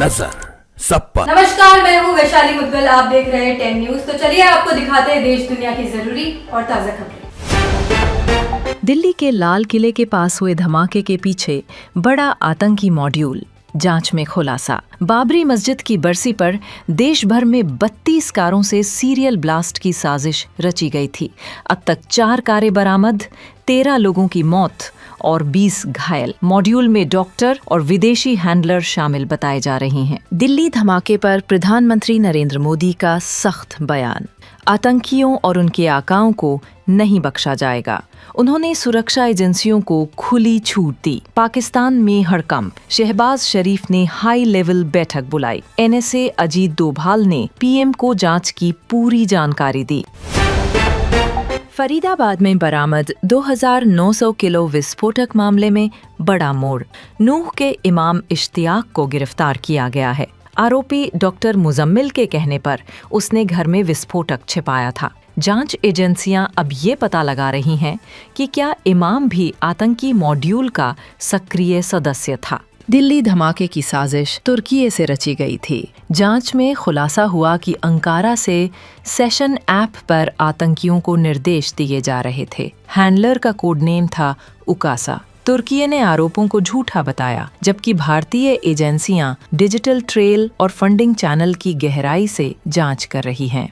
नजर सब पर। नमस्कार, मैं हूँ वैशाली मुद्गल। आप देख रहे हैं 10 न्यूज। तो चलिए आपको दिखाते हैं देश दुनिया की जरूरी और ताजा खबरें। दिल्ली के लाल किले के पास हुए धमाके के पीछे बड़ा आतंकी मॉड्यूल, जांच में खुलासा। बाबरी मस्जिद की बरसी पर देश भर में 32 कारों से सीरियल ब्लास्ट की साजिश रची गई थी। अब तक 4 कारें बरामद, 13 लोगों की मौत और 20 घायल। मॉड्यूल में डॉक्टर और विदेशी हैंडलर शामिल बताए जा रहे हैं। दिल्ली धमाके पर प्रधानमंत्री नरेंद्र मोदी का सख्त बयान। आतंकियों और उनके आकाओं को नहीं बख्शा जाएगा। उन्होंने सुरक्षा एजेंसियों को खुली छूट दी। पाकिस्तान में हड़कंप, शहबाज शरीफ ने हाई लेवल बैठक बुलाई। NSA अजीत डोभाल ने PM को जांच की पूरी जानकारी दी। फरीदाबाद में बरामद 2900 किलो विस्फोटक मामले में बड़ा मोड़। नूह के इमाम इश्तियाक को गिरफ्तार किया गया है। आरोपी डॉक्टर मुजम्मिल के कहने पर उसने घर में विस्फोटक छिपाया था। जांच एजेंसियां अब ये पता लगा रही हैं कि क्या इमाम भी आतंकी मॉड्यूल का सक्रिय सदस्य था। दिल्ली धमाके की साजिश तुर्की से रची गई थी। जांच में खुलासा हुआ कि अंकारा से सेशन ऐप पर आतंकियों को निर्देश दिए जा रहे थे। हैंडलर का कोड नेम था उकासा। तुर्की ने आरोपों को झूठा बताया, जबकि भारतीय एजेंसियां डिजिटल ट्रेल और फंडिंग चैनल की गहराई से जांच कर रही हैं।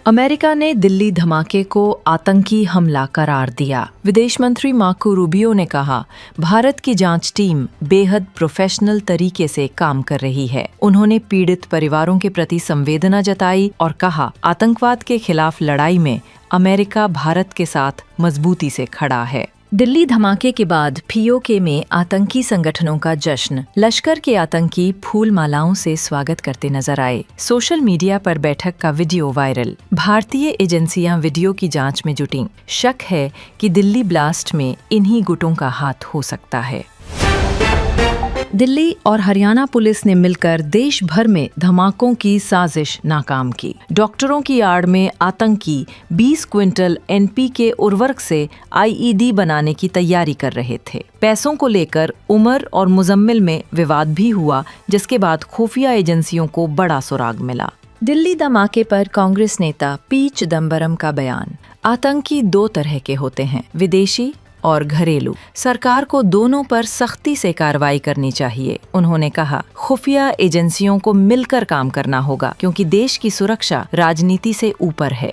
अमेरिका ने दिल्ली धमाके को आतंकी हमला करार दिया। विदेश मंत्री मार्को रूबियो ने कहा, भारत की जांच टीम बेहद प्रोफेशनल तरीके से काम कर रही है। उन्होंने पीड़ित परिवारों के प्रति संवेदना जताई और कहा, आतंकवाद के खिलाफ लड़ाई में अमेरिका भारत के साथ मजबूती से खड़ा है। दिल्ली धमाके के बाद POK में आतंकी संगठनों का जश्न। लश्कर के आतंकी फूल मालाओं से स्वागत करते नजर आए। सोशल मीडिया पर बैठक का वीडियो वायरल। भारतीय एजेंसियां वीडियो की जांच में जुटीं। शक है कि दिल्ली ब्लास्ट में इन्हीं गुटों का हाथ हो सकता है। दिल्ली और हरियाणा पुलिस ने मिलकर देश भर में धमाकों की साजिश नाकाम की। डॉक्टरों की आड़ में आतंकी 20 क्विंटल NPK उर्वरक से IED बनाने की तैयारी कर रहे थे। पैसों को लेकर उमर और मुजम्मिल में विवाद भी हुआ, जिसके बाद खुफिया एजेंसियों को बड़ा सुराग मिला। दिल्ली धमाके पर कांग्रेस नेता P चिदम्बरम का बयान। आतंकी 2 तरह के होते हैं, विदेशी और घरेलू। सरकार को दोनों पर सख्ती से कार्रवाई करनी चाहिए। उन्होंने कहा, खुफिया एजेंसियों को मिलकर काम करना होगा, क्योंकि देश की सुरक्षा राजनीति से ऊपर है।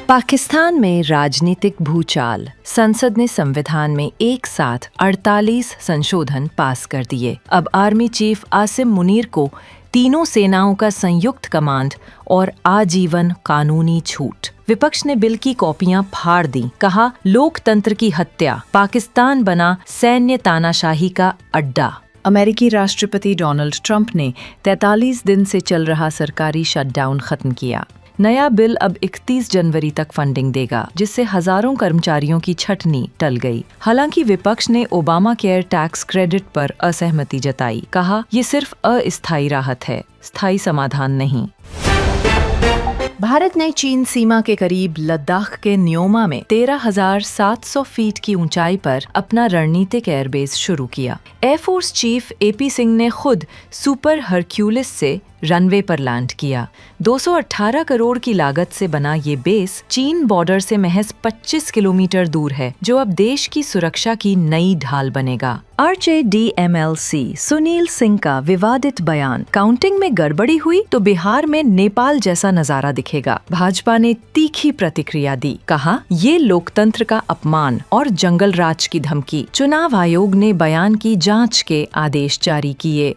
पाकिस्तान में राजनीतिक भूचाल। संसद ने संविधान में एक साथ 48 संशोधन पास कर दिए। अब आर्मी चीफ आसिम मुनीर को तीनों सेनाओं का संयुक्त कमांड और आजीवन कानूनी छूट। विपक्ष ने बिल की कॉपियां फाड़ दी। कहा, लोकतंत्र की हत्या। पाकिस्तान बना सैन्य तानाशाही का अड्डा। अमेरिकी राष्ट्रपति डोनाल्ड ट्रंप ने 43 दिन से चल रहा सरकारी शटडाउन खत्म किया। नया बिल अब 31 जनवरी तक फंडिंग देगा, जिससे हजारों कर्मचारियों की छटनी टल गई। हालांकि विपक्ष ने ओबामा केयर टैक्स क्रेडिट पर असहमति जताई। कहा, ये सिर्फ अस्थायी राहत है, स्थायी समाधान नहीं। भारत ने चीन सीमा के करीब लद्दाख के न्योमा में 13,700 फीट की ऊंचाई पर अपना रणनीतिक एयरबेस शुरू किया। एयरफोर्स चीफ AP सिंह ने खुद सुपर हरक्यूलिस से रनवे पर लैंड किया। 218 करोड़ की लागत से बना ये बेस चीन बॉर्डर से महज 25 किलोमीटर दूर है, जो अब देश की सुरक्षा की नई ढाल बनेगा। RJDMLC सुनील सिंह का विवादित बयान। काउंटिंग में गड़बड़ी हुई तो बिहार में नेपाल जैसा नजारा दिखेगा। भाजपा ने तीखी प्रतिक्रिया दी। कहा, ये लोकतंत्र का अपमान और जंगल राज की धमकी। चुनाव आयोग ने बयान की जांच के आदेश जारी किए।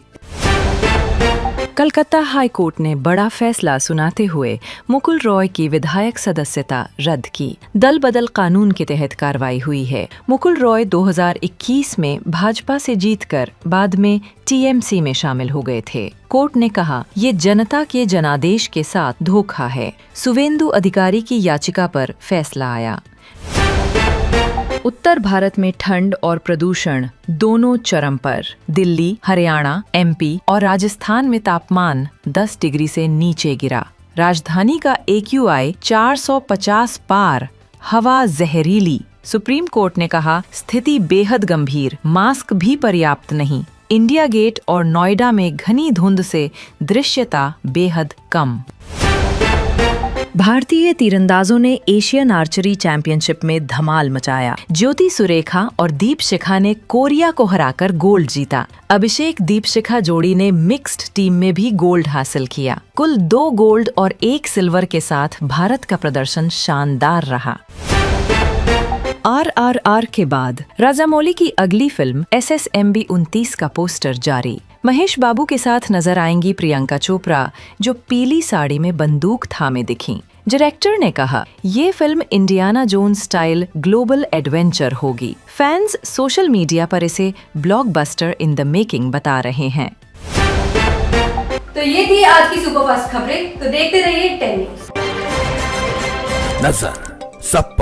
कलकत्ता हाई कोर्ट ने बड़ा फैसला सुनाते हुए मुकुल रॉय की विधायक सदस्यता रद्द की। दल बदल कानून के तहत कार्रवाई हुई है। मुकुल रॉय 2021 में भाजपा से जीतकर बाद में TMC में शामिल हो गए थे। कोर्ट ने कहा, ये जनता के जनादेश के साथ धोखा है। सुवेंदु अधिकारी की याचिका पर फैसला आया। उत्तर भारत में ठंड और प्रदूषण दोनों चरम पर। दिल्ली, हरियाणा, MP और राजस्थान में तापमान 10 डिग्री से नीचे गिरा। राजधानी का AQI 450 पार। हवा जहरीली। सुप्रीम कोर्ट ने कहा, स्थिति बेहद गंभीर, मास्क भी पर्याप्त नहीं। इंडिया गेट और नोएडा में घनी धुंध से दृश्यता बेहद कम। भारतीय तीरंदाजों ने एशियन आर्चरी चैंपियनशिप में धमाल मचाया। ज्योति सुरेखा और दीपशिखा ने कोरिया को हराकर गोल्ड जीता। अभिषेक दीपशिखा जोड़ी ने मिक्स्ड टीम में भी गोल्ड हासिल किया। कुल 2 गोल्ड और 1 सिल्वर के साथ भारत का प्रदर्शन शानदार रहा। RRR के बाद राजामौली की अगली फिल्म SSMB 29 का पोस्टर जारी। महेश बाबू के साथ नजर आएंगी प्रियंका चोपड़ा, जो पीली साड़ी में बंदूक थामे दिखीं। डायरेक्टर ने कहा, ये film Indiana Jones style global adventure होगी। फैंस सोशल मीडिया पर इसे ब्लॉकबस्टर इन द मेकिंग बता रहे हैं। तो ये थी आज की सुपरफास्ट खबरें। तो देखते रहिए 10 न्यूज। नजर सब पर।